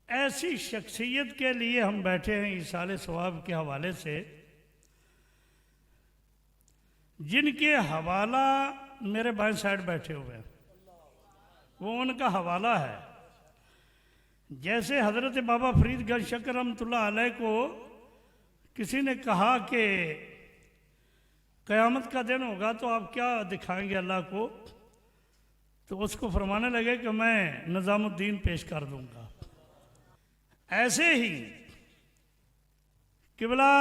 ऐसी शख्सियत के लिए हम बैठे हैं ईसाले सवाब के हवाले से, जिनके हवाला मेरे बाएं साइड बैठे हुए हैं, वो उनका हवाला है। जैसे हज़रत बाबा फरीद गंज शकर रहमतुल्लाह अलैह को किसी ने कहा कि क़यामत का दिन होगा तो आप क्या दिखाएंगे अल्लाह को, तो उसको फरमाने लगे कि मैं निज़ामुद्दीन पेश कर दूंगा। ऐसे ही किबला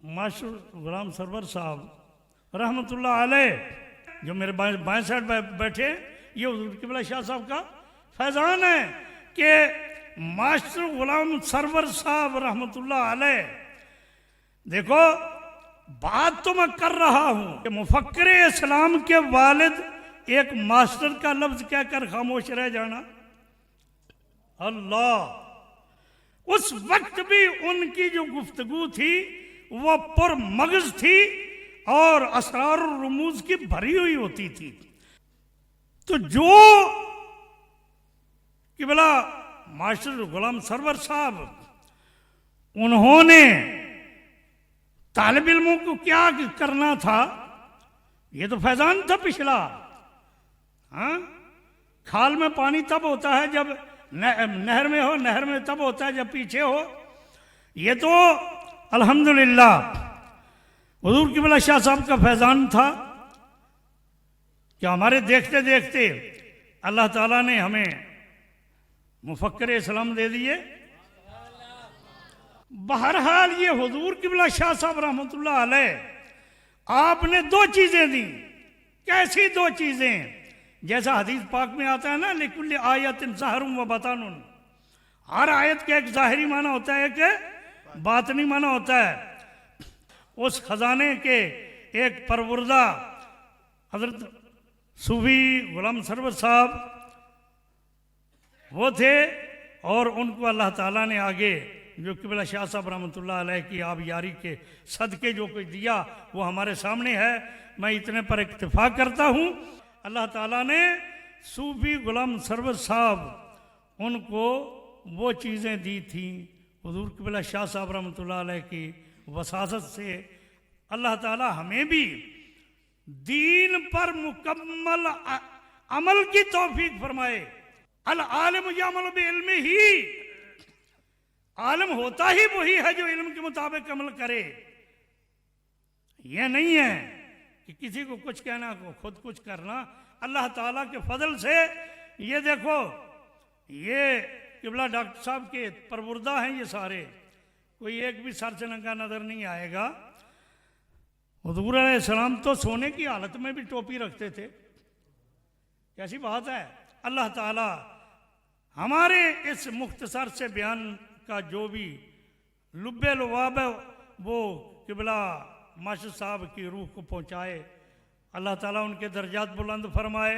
मास्टर गुलाम सरवर साहब रहमतुल्लाह अलैह जो मेरे बाएं साइड बैठे, ये हुज़ूर किबला शाह साहब का फैज़ान है कि मास्टर गुलाम सरवर साहब रहमतुल्लाह अलैह, देखो बात तो मैं कर रहा हूं कि मुफक्किर इस्लाम के वालिद एक मास्टर का लफ्ज कहकर खामोश रह जाना, अल्लाह, उस वक्त भी उनकी जो गुफ्तगू थी वह पुरमगज थी और असरार और रुमूज की भरी हुई होती थी। तो जो किबला मास्टर गुलाम सरवर साहब, उन्होंने तालिब इल्मों को क्या करना था, ये तो फैजान था पिछला। हाँ, खाल में पानी तब होता है जब नहर में हो, नहर में तब होता है जब पीछे हो। ये तो अल्हम्दुलिल्लाह हुज़ूर किबला शाह साहब का फैजान था कि हमारे देखते देखते अल्लाह ताला ने हमें मुफक्किर इस्लाम दे दिए। बहरहाल ये हुज़ूर किबला शाह साहब रहमतुल्लाह अलैह, आपने दो चीज़ें दी। कैसी दो चीज़ें? जैसा हदीस पाक में आता है ना, लिकुल्लि आयतिन ज़ाहिरुन व बातिनुन, हर आयत का एक ज़ाहिरी माना होता है, एक बातनी माना होता है। उस खजाने के एक परवरदा हज़रत सूफी गुलाम सरवर साहब वो थे, और उनको अल्लाह ताला ने आगे जो किबला शाह साहब रहमतुल्लाह अलैह की आप यारी के सदके जो कुछ दिया वो हमारे सामने है। मैं इतने पर इक्तिफा करता हूँ। अल्लाह ताला ने सूफी गुलाम सरवर साहब उनको वो चीज़ें दी थी हुज़ूर किबला शाह साहब रहमतुल्लाह अलैह की वसासत से। अल्लाह ताला हमें भी दीन पर मुकम्मल अमल की तौफीक फरमाए। अल आलिम यअमल बिइल्मिही, आलिम होता ही वही है जो इल्म के मुताबिक अमल करे। यह नहीं है कि किसी को कुछ कहना को खुद कुछ करना। अल्लाह ताला के फजल से ये देखो, ये किबला डॉक्टर साहब के परवरदा हैं ये सारे, कोई एक भी सर से नंगा नजर नहीं आएगा। हुज़ूर अलैहिस्सलाम तो सोने की हालत में भी टोपी रखते थे। कैसी बात है। अल्लाह ताला हमारे इस मुख्तसर से बयान का जो भी लुब्बे लुबाब है वो किबला मास्टर साहब की रूह को पहुँचाए। अल्लाह ताला उनके दर्जात बुलंद फरमाए।